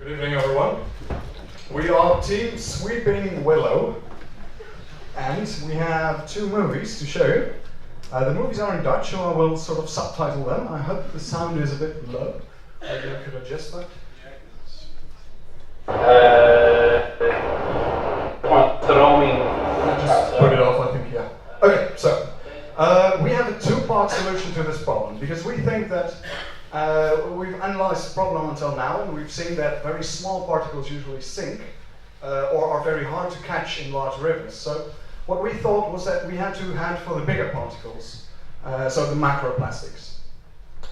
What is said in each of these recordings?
Good evening, everyone. We are Team Sweeping Willow, and we have two movies to show you. The movies are in Dutch, so I will sort of subtitle them. I hope the sound is a bit low. Maybe I could adjust that. Just put it off, I think, yeah. Okay, so we have a two-part solution to this problem, because we think that we've analyzed the problem until now, and we've seen that very small particles usually sink, or are very hard to catch in large rivers. So what we thought was that we had to head for the bigger particles, so the macroplastics.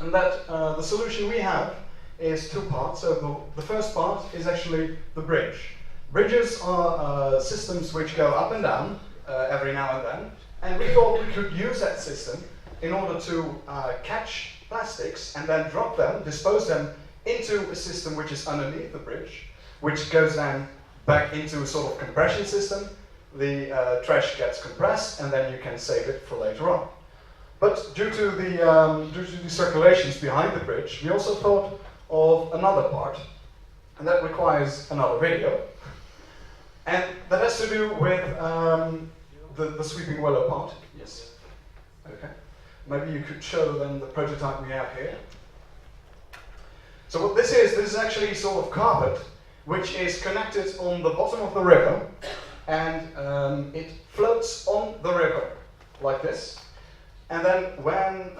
And that the solution we have is two parts. So the first part is actually the bridge. Bridges are systems which go up and down every now and then, and we thought we could use that system in order to catch plastics and then drop them, dispose them into a system which is underneath the bridge, which goes then back into a sort of compression system. The trash gets compressed, and then you can save it for later on. But due to the circulations behind the bridge, we also thought of another part, and that requires another video. And that has to do with the Sweeping Willow part. Yes. Okay. Maybe you could show them the prototype we have here. So what this is actually sort of carpet, which is connected on the bottom of the river, and it floats on the river like this. And then when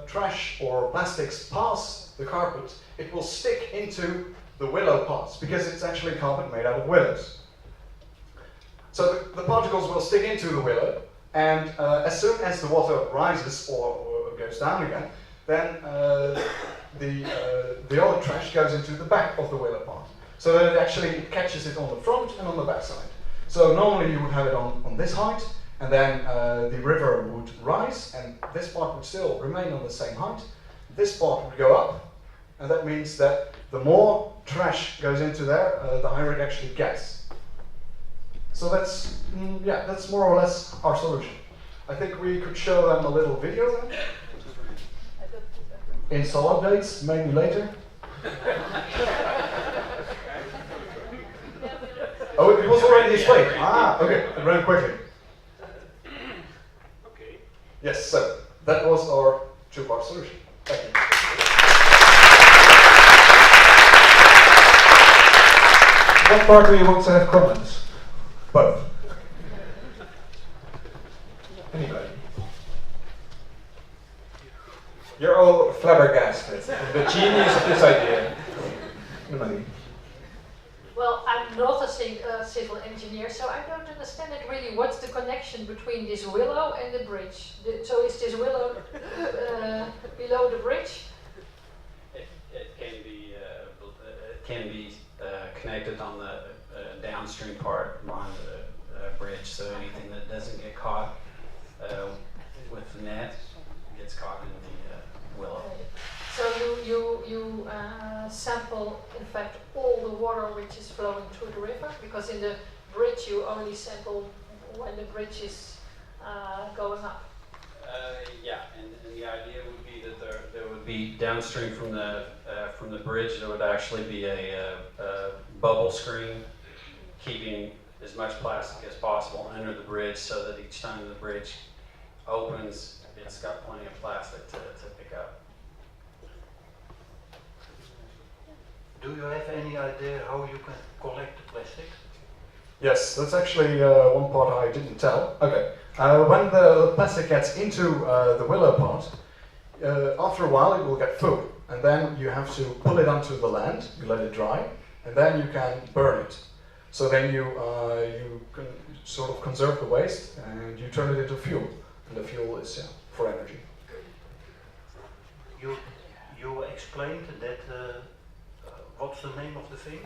trash or plastics pass the carpet, it will stick into the willow parts, because it's actually carpet made out of willows. So the particles will stick into the willow, and as soon as the water rises or goes down again, then the other trash goes into the back of the willow part, so that it actually catches it on the front and on the back side. So normally you would have it on this height, and then the river would rise, and this part would still remain on the same height. This part would go up, and that means that the more trash goes into there, the higher it actually gets. So that's more or less our solution. I think we could show them a little video then. Install updates, maybe later. Oh, it was already displayed. Ah, okay, it ran quickly. Okay. Yes, so that was our two-part solution. Thank you. What part do you want to have comments? Both. Anybody? You're all flabbergasted. The genius of this idea. Nobody. Well, I'm not a civil engineer, so I don't understand it really. What's the connection between this willow and the bridge? So is this willow below the bridge? It can be connected on the downstream part on the bridge, so anything that doesn't get caught with the net gets caught in the willow. So you sample, in fact, all the water which is flowing through the river, because in the bridge you only sample when the bridge is going up. Yeah, and the idea would be that there would be downstream from the bridge, there would actually be a bubble screen keeping as much plastic as possible under the bridge, so that each time the bridge opens, it's got plenty of plastic to pick up. Do you have any idea how you can collect the plastic? Yes, that's actually one part I didn't tell. Okay, when the plastic gets into the willow part, after a while it will get full, and then you have to pull it onto the land, you let it dry, and then you can burn it. So then you can sort of conserve the waste, and you turn it into fuel, and the fuel is for energy. You explained that. What's the name of the thing?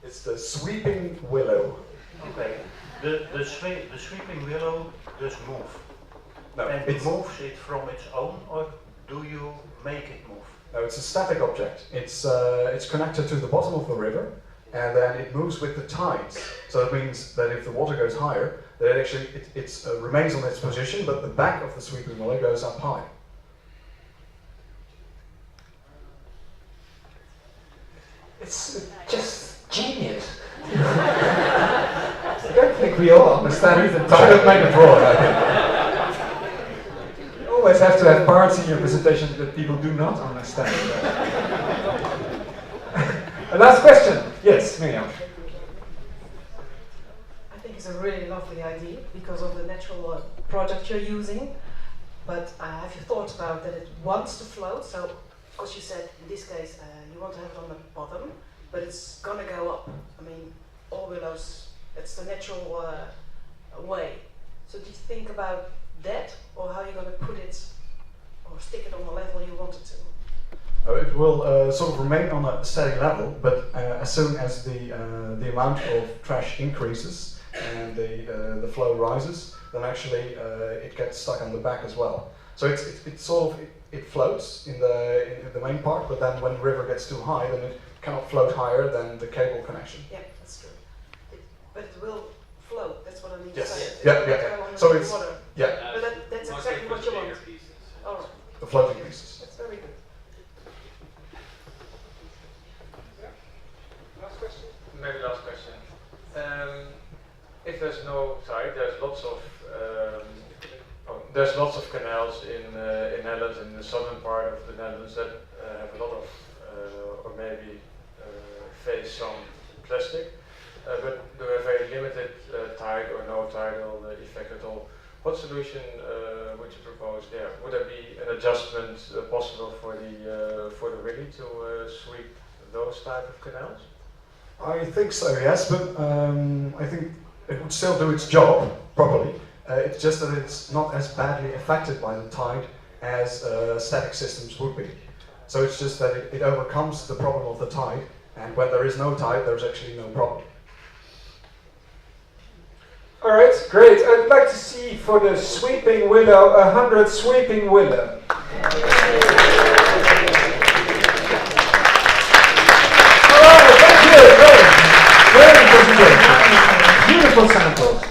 It's the Sweeping Willow. Okay. The sweeping willow does move. No, and it moves it from its own, or do you make it move? No, it's a static object. It's connected to the bottom of the river, and then it moves with the tides. So that means that if the water goes higher, that it actually remains on its position, but the back of the sweeping willow goes up high. it's just genius. I don't think we all understand the Should tide. have made a drawing, I think. You always have to have parts in your presentation that people do not understand. Last question. Yes, Miriam. I think it's a really lovely idea because of the natural product you're using. But have you thought about that it wants to float? So, of course, you said in this case you want to have it on the bottom, but it's gonna go up. I mean, all willows, it's the natural way. So, do you think about that, or how you're gonna put it, or stick it on the level you want it to? It will sort of remain on a steady level, but as soon as the amount of trash increases and the flow rises, then actually it gets stuck on the back as well. So it's sort of it floats in the main part, but then when the river gets too high, then it cannot float higher than the cable connection. Yeah, that's true. But it will float. That's what I mean Yes. to say. Yeah, It yeah, will yeah. go under So the it's- water. Yeah, But that's exactly what you want. All right. the floating pieces. That's very good. Last question? Maybe last question. If there's no tide, there's lots of canals in Netherlands, in the southern part of the Netherlands that have a lot of, or maybe face some plastic, but do have very limited tide or no tidal effect at all. What solution would you propose there? Would there be an adjustment possible for the Willy to sweep those type of canals? I think so, yes, but I think it would still do its job properly. It's just that it's not as badly affected by the tide as static systems would be. So it's just that it overcomes the problem of the tide, and when there is no tide, there's actually no problem. All right, great. I'd like to see for the sweeping willow 100 sweeping willow. All right, thank you. Great presentation. Beautiful samples.